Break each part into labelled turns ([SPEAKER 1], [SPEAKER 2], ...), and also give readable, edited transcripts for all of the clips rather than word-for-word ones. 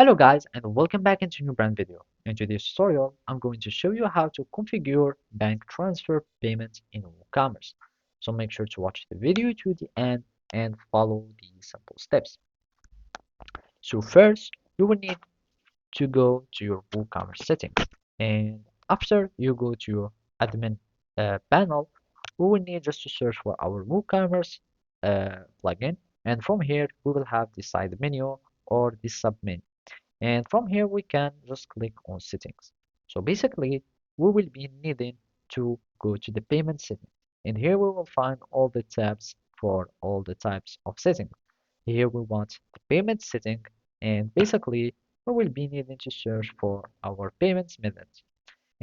[SPEAKER 1] Hello guys and welcome back into a new brand video. In today's tutorial, I'm going to show you how to configure bank transfer payments in WooCommerce. So make sure to watch the video to the end and follow the simple steps. So first, you will need to go to your WooCommerce settings. And after you go to your admin panel, we will need just to search for our WooCommerce plugin. And from here, we will have the side menu or the sub menu. And from here, we can just click on settings. So basically, we will be needing to go to the payment setting. And here we will find all the tabs for all the types of settings. Here we want the payment setting, and basically, we will be needing to search for our payments methods.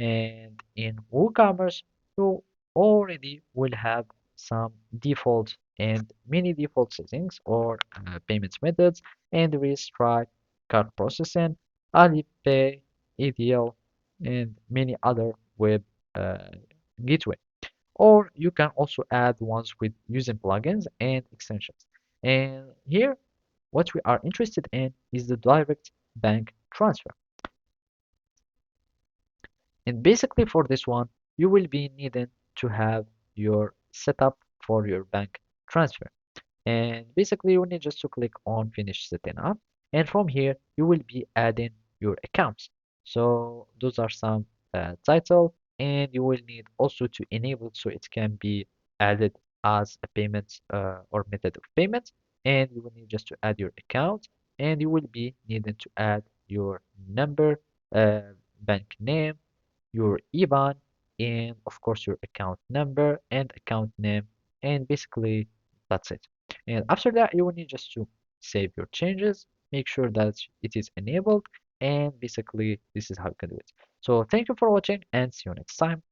[SPEAKER 1] And in WooCommerce, you already will have some default and many default settings or payments methods, and there is Stripe, card processing, Alipay, ADL, and many other web uh, gateway. Or you can also add ones with using plugins and extensions. And here, what we are interested in is the direct bank transfer. And basically for this one, you will be needing to have your setup for your bank transfer. And basically you need just to click on finish setting up. And from here, you will be adding your accounts. So those are some title, and you will need also to enable so it can be added as a payment or method of payment. And you will need just to add your account, and you will be needing to add your number, bank name, your IBAN, and of course your account number and account name, and basically that's it. And after that, you will need just to save your changes, make sure that it is enabled, and basically this is how you can do it. So thank you for watching and see you next time.